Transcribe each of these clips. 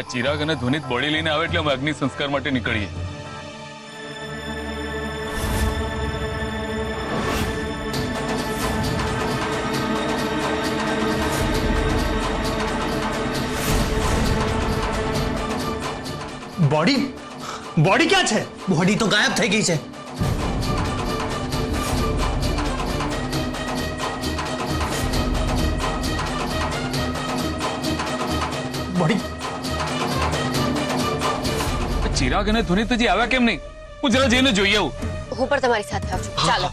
આ ચિરાગ અને ધ્વનિત બોડી લઈને આવે એટલે અમે અગ્નિ સંસ્કાર માટે નીકળીએ. बॉडी बॉडी क्या है? बॉडी तो गायब થઈ ગઈ છે. बॉडी ચિરાગ અને ધ્વનિત હજી આવ્યા કેમ નહીં? હું જરા જઈને જોઈ આવું. હું પણ તમારી સાથે આવું છું. ચાલો.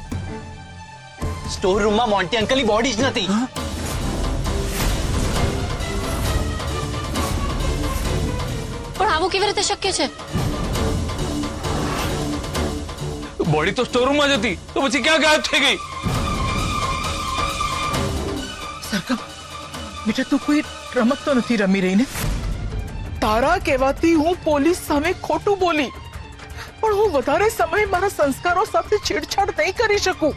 સ્ટોર રૂમમાં મોન્ટી અંકલની બોડી જ નથી. પણ આવું કેવી રીતે શક્ય છે? બોડી તો સ્ટોરરૂમમાં જ હતી, તો પછી ક્યાં ગાયબ થઈ ગઈ? સરકમ બેટા તું કોઈ રમત તો નથી રમી રહી ને? તારા કહેવાથી હું પોલીસ સામે ખોટું બોલી, પણ હું વધારે સમય મારા સંસ્કારો સાથે છેડછાડ નહીં કરી શકું.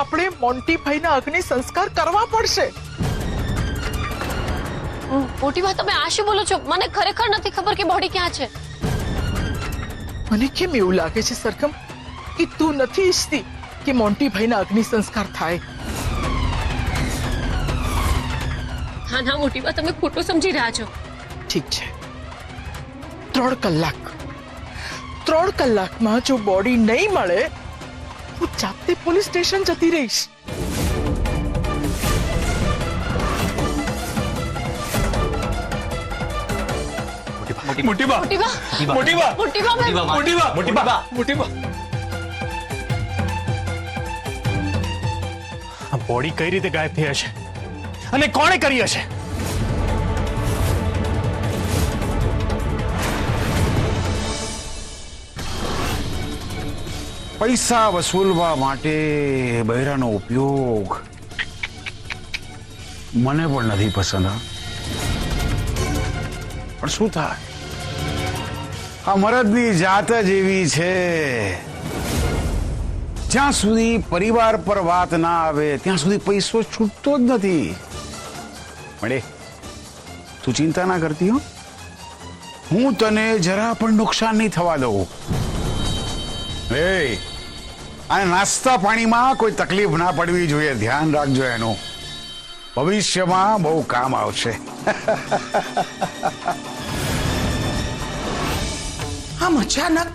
આપણે મોન્ટી ભાઈના અગ્નિ સંસ્કાર કરવા પડશે. મોટી વાત, તમે આ શું બોલો છો? મને ખરેખર નથી ખબર કે બોડી ક્યાં છે. મને કેમ એવું લાગે છે સરકમ કે તું નથી ઈચ્છતી કે મોન્ટી ભાઈના અગ્નિ સંસ્કાર થાય? હા ના મોટી વાત, તમે ખોટું સમજી રહ્યા છો. ઠીક છે, 3 કલાકમાં જો બોડી નહીં મળે હું જાતે પોલીસ સ્ટેશન જતી રહીશ. મોટી બા, મોટી બા, મોટી બા, મોટી બા, મોટી બા, મોટી બા, મોટી બા. આ બોડી કઈ રીતે ગાયબ થઈ હશે અને કોણે કરી હશે? પૈસા વસૂલવા માટે બૈરાનો ઉપયોગ મને પણ નથી પસંદ. પણ શું થાય, આ મરદની જાત જ એવી છે. જ્યાં સુધી પરિવાર પર વાત ના આવે ત્યાં સુધી પૈસો છૂટતો જ નથી. મળે તું ચિંતા ના કરતી હો, હું તને જરા પણ નુકસાન નહીં થવા દઉં. એ આ નાસ્તા પાણીમાં કોઈ તકલીફ ના પડવી જોઈએ, ધ્યાન રાખજો એનું. ભવિષ્યમાં બહુ કામ આવશે. આમ અચાનક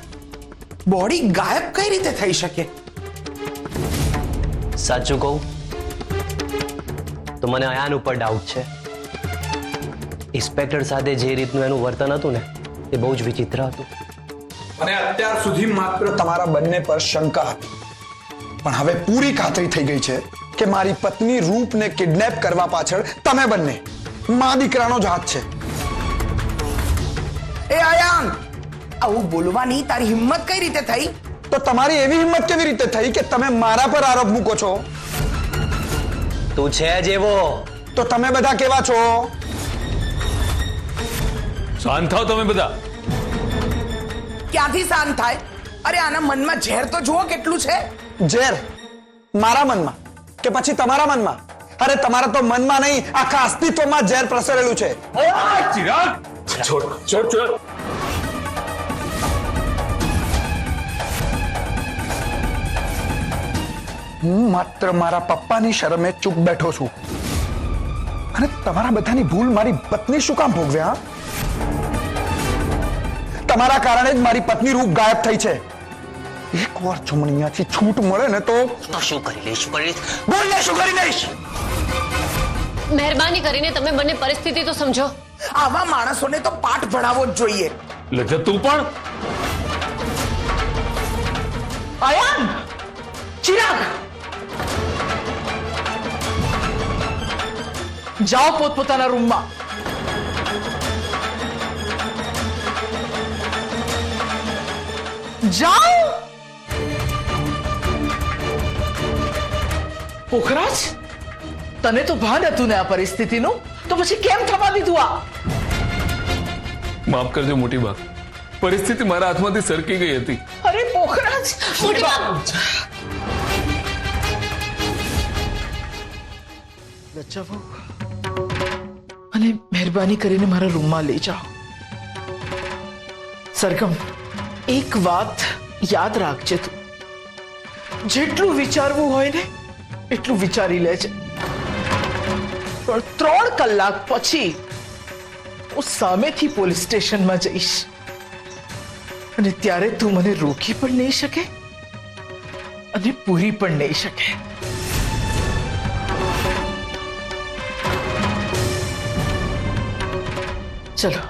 બોડી ગાયબ કઈ રીતે થઈ શકે? સાચું કહું તો મને અયાન ઉપર ડાઉટ છે. ઇન્સ્પેક્ટર સાથે જે રીતનું એનું વર્તન હતું ને એ બહુ જ વિચિત્ર હતું. મને અત્યાર સુધી માત્ર તમારા બંને પર શંકા હતી, પણ હવે પૂરી ખાતરી થઈ ગઈ છે કે મારી પત્ની રૂપને કિડનેપ કરવા પાછળ તમે બંને મા દીકરાનો જ હાથ છે. એ આયાન, આવું બોલવાની તારી હિંમત કઈ રીતે થઈ? તો તમારી એવી હિંમત કેવી રીતે થઈ કે તમે મારા પર આરોપ મૂકો છો? તું છે જ એવો. તો તમે બધા કેવા છો? શાંત થાવ તમે બધા. ક્યાંથી શાંત થાય? અરે આના મનમાં ઝેર તો જુઓ કેટલું છે. ઝેર મારા મનમાં કે પછી તમારા મનમાં? અરે તમારા તો મનમાં નહીં, આખા અસ્તિત્વમાં ઝેર પ્રસરેલું છે. ચિરાગ, છોડ છોડ છોડ. હું માત્ર મારા પપ્પાની શરમે ચૂપ બેઠો છું, અને તમારા બધાની ભૂલ મારી પત્ની શું કામ ભોગવે? હા, તમારા કારણે જ મારી પત્ની રૂપ ગાયબ થઈ છે. એકવાર જો મને અહીંયાથી છૂટ મળે ને તો શું કરી લઈશ? બોલ ને, શું કરી લઈશ? મહેરબાની કરીને તમે બંને પરિસ્થિતિ તો સમજો. આવા માણસોને તો પાઠ ભણાવવો જ જોઈએ. લજ્જત તું પણ. આયાન, ચિરાગ, જાઓ પોતપોતાના રૂમમાં. જાઓ. પોખરાજ, તને તો ભાન હતું ને આ પરિસ્થિતિનું, તો પછી કેમ થવા દીધું આ? માફ કરજો મોટી બા, પરિસ્થિતિ મારા હાથમાંથી સરકી ગઈ હતી. અરે પોખરાજ, મોટી બા, બચાવો અને મહેરબાની કરીને મારા રૂમમાં લઈ જાઓ. સરગમ, એક વાત યાદ રાખજે તું. જેટલું વિચારવું હોય ને એટલું વિચારી લેજે. પણ 3 કલાક પછી હું સામેથી પોલીસ સ્ટેશનમાં જઈશ અને ત્યારે તું મને રોકી પણ નહીં શકે અને પૂરી પણ નહીં શકે. ચલો.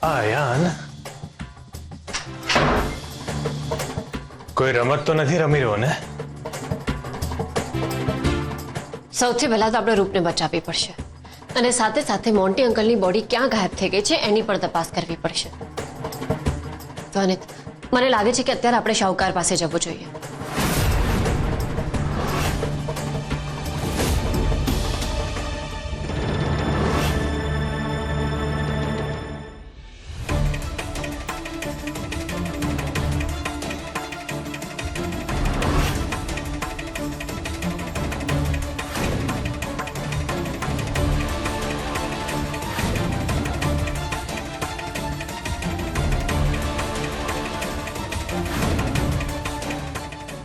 આયાન, કોઈ રમત તો નથી રમી રહ્યો ને? સૌથી પહેલા તો આપણે રૂપને બચાવવી પડશે અને સાથે સાથે મોન્ટી અંકલની બોડી ક્યાં ગાયબ થઈ ગઈ છે એની પણ તપાસ કરવી પડશે. તો અનિત, મને લાગે છે કે અત્યારે આપણે શાહુકાર પાસે જવું જોઈએ.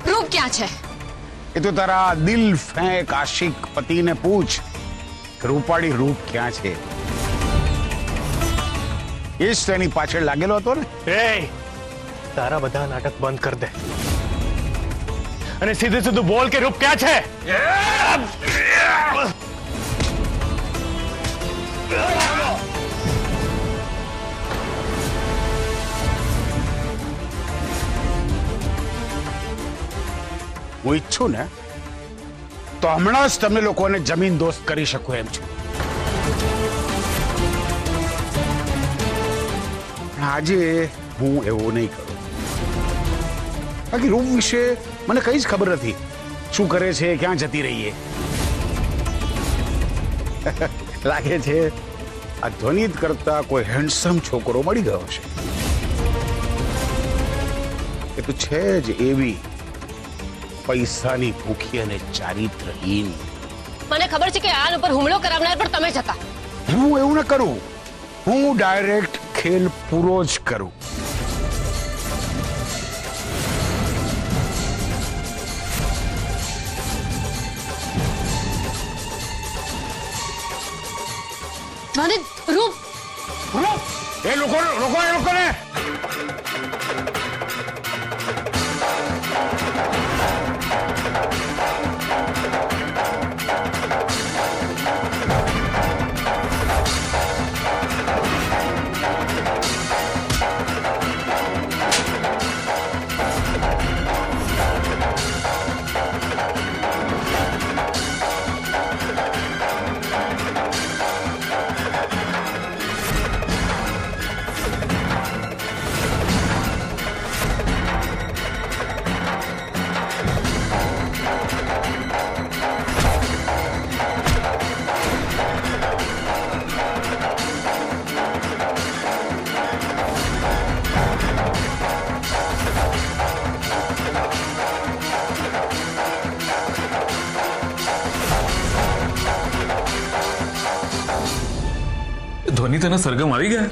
રૂપ ક્યાં છે? એ તો તારા દિલ ફેંક આશિક પતિને પૂછ, રૂપાળી રૂપ ક્યાં છે. એ જ તેની પાછળ લાગેલો હતો ને. એ તારા બધા નાટક બંધ કર દે અને સીધે સીધું બોલ કે રૂપ ક્યાં છે? હું ઈચ્છું ને તો હમણાં જ તમે લોકોને જમીન દોસ્ત કરી શકું એમ છું. પણ આજે હું એવું નહીં કરું. બાકી રૂપ વિશે મને કઈ જ ખબર નથી. શું કરે છે, ક્યાં જતી રહીએ. લાગે છે આ ધ્વનિત કરતા કોઈ હેન્ડસમ છોકરો મળી ગયો છે. એ તો છે જ એવી પૈસાની ભૂખી અને ચારિત્રહીન. મને ખબર છે કે આન ઉપર હુમલો કરાવનાર પણ તમે જ હતા. હું એવું ન કરું. હું ડાયરેક્ટ ખેલ પૂરો જ કરું. મને રૂપ એ લોકોને ધ્વનિ તને સરગમ આવી ગયા?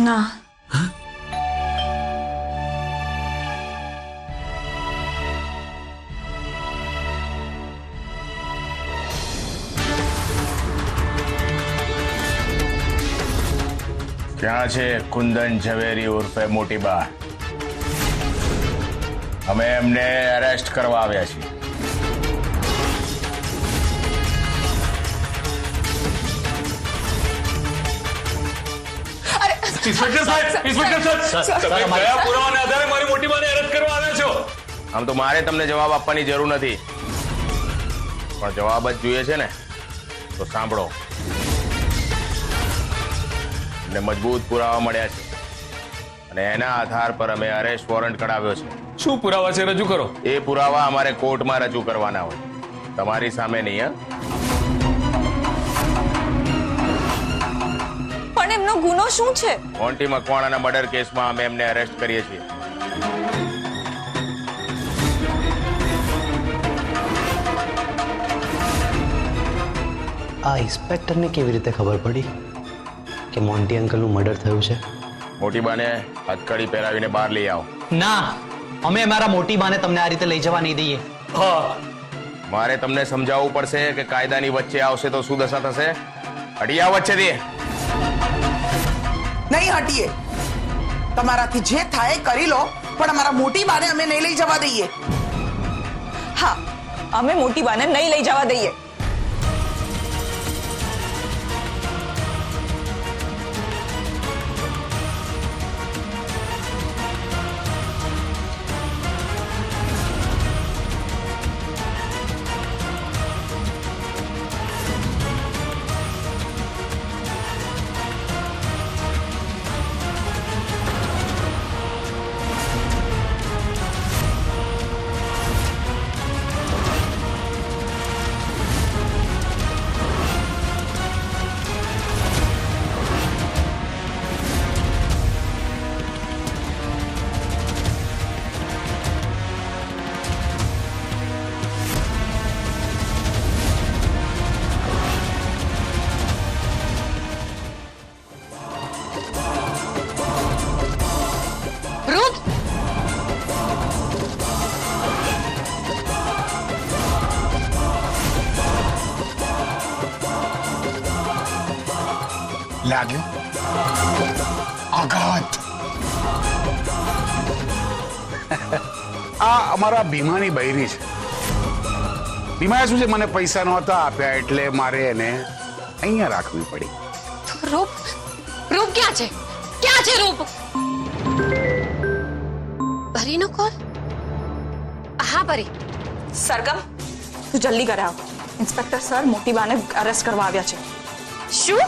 ના. ક્યાં છે કુંદન ઝવેરી ઉર્ફે મોટી બા? અમે એમને એરેસ્ટ કરવા આવ્યા છીએ. ઇન્સ્પેક્ટર સાહેબ, તમે કયા પુરાવાના આધારે મારી મોટી બાને અરેસ્ટ કરવા આવ્યા છો? આમ તો મારે તમને જવાબ આપવાની જરૂર નથી, પણ જવાબ જ જોઈએ છે ને, તો સાંભળો. એટલે મજબૂત પુરાવા મળ્યા છે અને એના આધાર પર અમે અરેસ્ટ વોરંટ કઢાવ્યો છે. શું પુરાવા છે, રજૂ કરો. એ પુરાવા અમારે કોર્ટમાં રજૂ કરવાના હોય, તમારી સામે નહીં. પણ એમનો ગુનો શું છે? મોન્ટી મકવાણાના મર્ડર કેસમાં અમે એમને અરેસ્ટ કરીએ છીએ. આ ઇન્સ્પેક્ટરને કેવી રીતે ખબર પડી કે મોન્ટી અંકલનું મર્ડર થયું છે? મોટી બાને હથકડી પહેરાવીને બહાર લઈ આવો. ના, અમે મારા મોટી બાને તમને આ રીતે લઈ જવા નહીં દઈએ. મારે તમને સમજાવવું પડશે કે કાયદાની વચ્ચે આવશે તો શું દશા થશે. હટી આવ વચ્ચેથી. નહીં હટીએ. તમારાથી જે થાય કરી લો, પણ અમારા મોટી બાને અમે નહીં લઈ જવા દઈએ. હા, અમે મોટી બાને નહીં લઈ જવા દઈએ. લાગ્યું આઘાત. આ અમારા ભીમાની બૈરી છે. ભીમાએ શું છે, મને પૈસા નહોતા આપ્યા એટલે મારે એને અહીંયા રાખવી પડી. રૂપ રૂપ ક્યાં છે? ક્યાં છે રૂપ? પરીનો કોલ? હા પરી. સરગમ, તું જલ્દી ઘરે આવ. ઇન્સ્પેક્ટર સર મોટી બાને અરેસ્ટ કરવા આવ્યા છે. શું?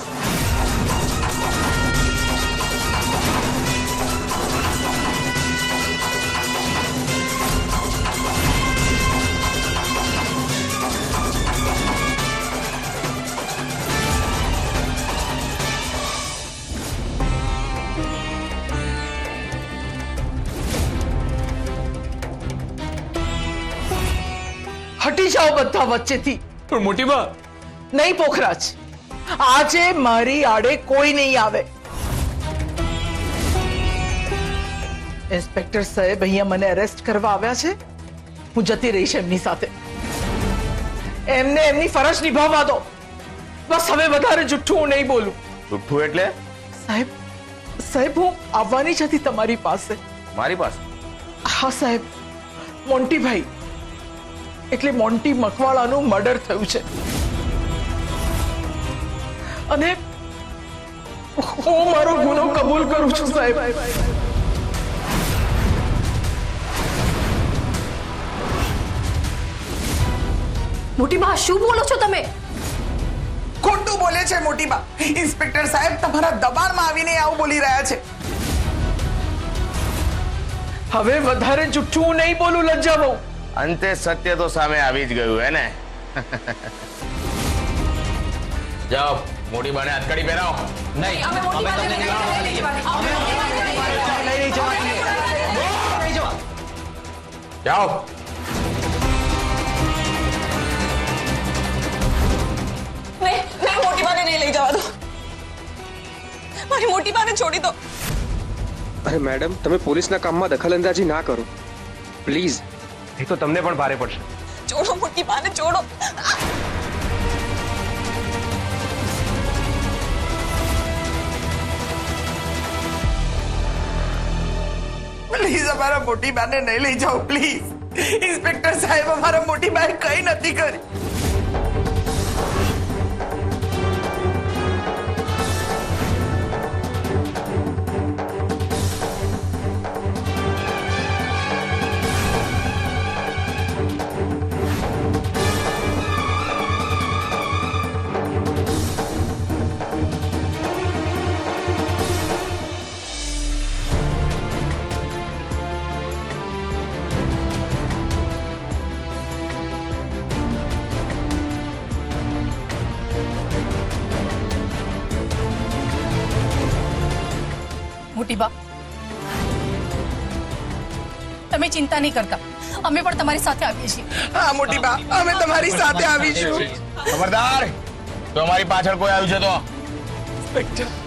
હટી જાઓ બધા વચ્ચેથી. પણ મોટી બા, નહીં પોખરાજ, આજે મારી આડે કોઈ નહીં આવે. ઇન્સ્પેક્ટર સાહેબ અહીંયા મને અરેસ્ટ કરવા આવ્યા છે. હું જતી રહીશ એમની સાથે. એમને એમની ફરજ નિભાવવા દો. બસ હવે વધારે જુઠ્ઠું હું નહીં બોલું. જુઠ્ઠું એટલે? સાહેબ, સાહેબ હું આવવાની જ હતી તમારી પાસે. મારી પાસે? હા સાહેબ, મોન્ટીભાઈ એટલે મોન્ટી મકવાણાનું મર્ડર થયું છે અને હું મારો ગુનો કબૂલ કરું છું સાહેબ. મોટી બા, શું બોલો છો તમે? ખોટું બોલે છે મોટી બા. ઇન્સ્પેક્ટર સાહેબ તમારા દબાણમાં આવીને આવું બોલી રહ્યા છે. હવે વધારે જુઠ્ઠું હું નહીં બોલું લજ્જા બહુ. અંતે સત્ય તો સામે આવી જ ગયું હે ને. જાઓ, મોટી બાને હથકડી પહેરાવો. નહીં, અમે તમને નહીં જવા. જાઓ. નહીં, મોટી બાને નહીં લઈ જવા દો. મારી મોટી બાને છોડી દો. અરે મેડમ, તમે પોલીસના કામમાં દખલઅંદાજી ના કરો પ્લીઝ. એ તો તમને પણ ભારે પડશે. છોડો મોટી બાને, છોડો. પ્લીઝ અમારા મોટી બાને નહીં લઈ જાઓ પ્લીઝ. ઇન્સ્પેક્ટર સાહેબ અમારા મોટી બાએ કઈ નથી કરી. મોટી બા, તમે ચિંતા નહીં કરતા, અમે પણ તમારી સાથે આવીએ છીએ. હા મોટી બા, અમે તમારી સાથે આવીશું. ખબરદાર, તો અમારી પાછળ કોઈ આવ્યું છે તો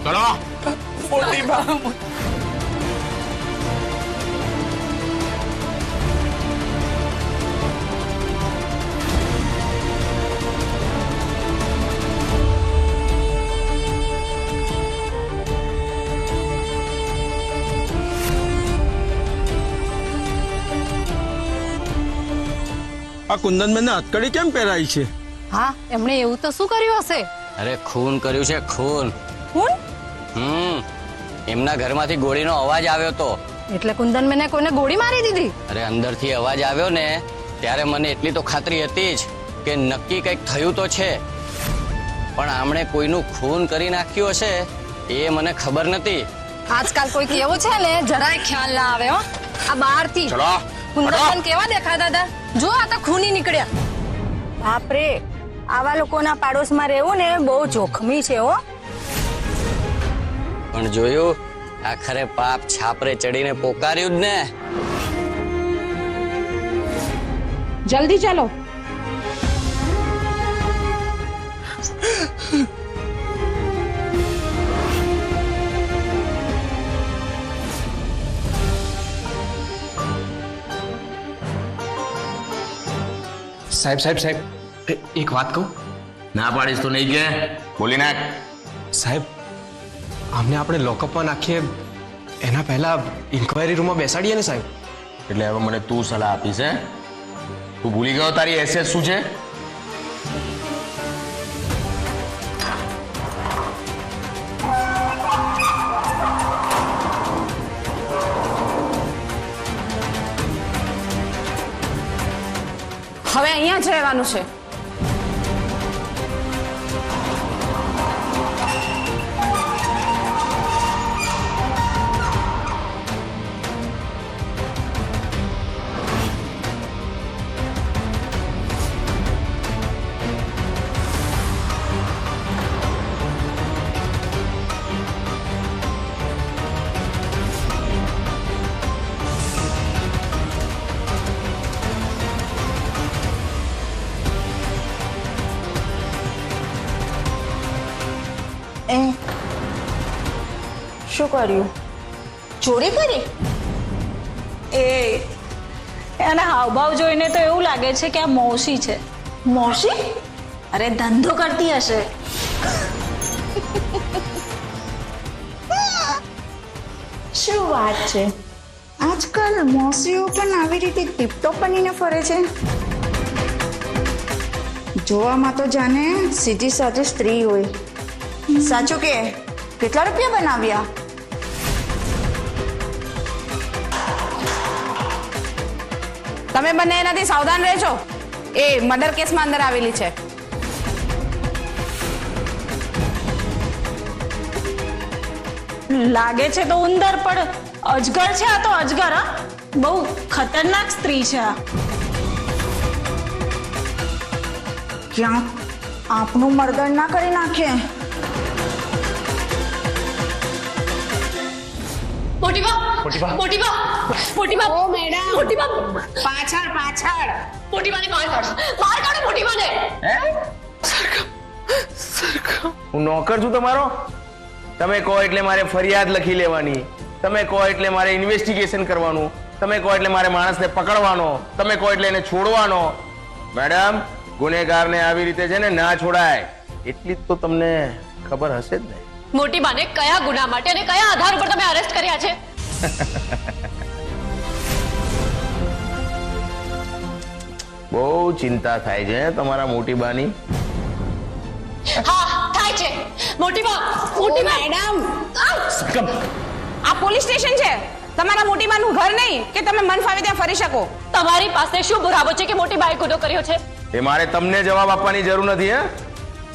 ચલો. મોટી બા આ કુંદનબેન હથકડી કેમ પહેરાઈ છે? હા એમણે એવું તો શું કર્યું હશે? અરે ખૂન કર્યું છે, ખૂન. ખૂન? એમના ઘરમાંથી ગોળીનો અવાજ આવ્યો તો. એટલે કુંદનબેને કોઈને ગોળી મારી દીધી? અરે અંદરથી અવાજ આવ્યો ને ત્યારે મને એટલી તો ખાતરી હતી જ કે નક્કી કંઈક થયું તો છે, પણ આમણે કોઈનું ખૂન કરી નાખ્યું હશે એ મને ખબર નથી. આજકાલ કોઈ કેવું છે ને જરાય ખ્યાલ ના આવે હો. આ બહારથી કુંદનબેન કેવા દેખાતા હતા, જો આ તો ખૂની નીકળ્યા. બાપરે, આવા લોકોના પાડોશમાં રહેવું ને બહુ જોખમી છે હો. પણ જોયું, આખરે પાપ છાપરે ચડીને પોકાર્યું જ ને. જલ્દી ચાલો. સાહેબ સાહેબ સાહેબ, એક વાત કહું? ના પાડીશ તો નહીં કે બોલી નાખ. સાહેબ, આમને આપણે લોકઅપમાં નાખીએ એના પહેલા ઇન્ક્વાયરી રૂમમાં બેસાડીએ ને સાહેબ. એટલે હવે મને તું સલાહ આપીશ હે? તું ભૂલી ગયો તારી એસેસ શું છે? હવે અહીંયા જ રહેવાનું છે. શું કર્યું? ચોરી કરી? એના હાવભાવ જોઈને તો એવું લાગે છે કે આ મૌસી છે. મોસી? અરે ધંધો કરતી હશે. શું વાત છે, આજકાલ મોસીઓ પણ આવી રીતે ટીપટોપ બનીને ફરે છે. જોવામાં તો જાણે સીધી સાધી સ્ત્રી હોય. સાચું કે કેટલા રૂપિયા બનાવ્યા? તમે બંને એનાથી સાવધાન રહેજો. એ મર્ડર કેસમાં અંદર આવેલી છે. લાગે છે તો ઉંદર, પણ અજગર છે આ તો. અજગર, હા, બહુ ખતરનાક સ્ત્રી છે આ. ક્યાંક આપનું મર્ડર ના કરી નાખે. ઓ મેડમ, પાછળ પાછળ. મોટીબાને બહાર કાઢો મોટીબાને. હું નોકર છું તમારો? તમે કહો એટલે મારે ફરિયાદ લખી લેવાની, તમે કહો એટલે મારે ઇન્વેસ્ટિગેશન કરવાનું, તમે કહો એટલે મારે માણસને પકડવાનો, તમે કહો એટલે એને છોડવાનો. મેડમ, ગુનેગારને આવી રીતે છે ને ના છોડાય એટલી તો તમને ખબર હશે જ ને. મોટીબાને કયા ગુના માટે અને કયા આધાર ઉપર તમે અરેસ્ટ કર્યા છે? બહુ ચિંતા થાય છે તમારા મોટીબાની. હા થાય છે. મોટીબા મેડમ, આ પોલીસ સ્ટેશન છે, તમારા મોટીબાનું ઘર નહીં કે તમે મન ફાવે ત્યાં ફરી શકો. તમારી પાસે શું પુરાવો છે કે મોટીબાએ ગુનો કર્યો છે? એ મારે તમને જવાબ આપવાની જરૂર નથી. હે,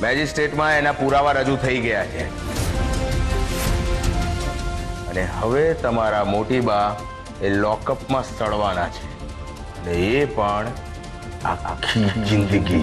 મેજિસ્ટ્રેટમાં એના પુરાવા રજૂ થઈ ગયા છે અને હવે તમારા મોટીબા એ લોકઅપમાં સડવાના છે, અને એ પણ આખી જિંદગી.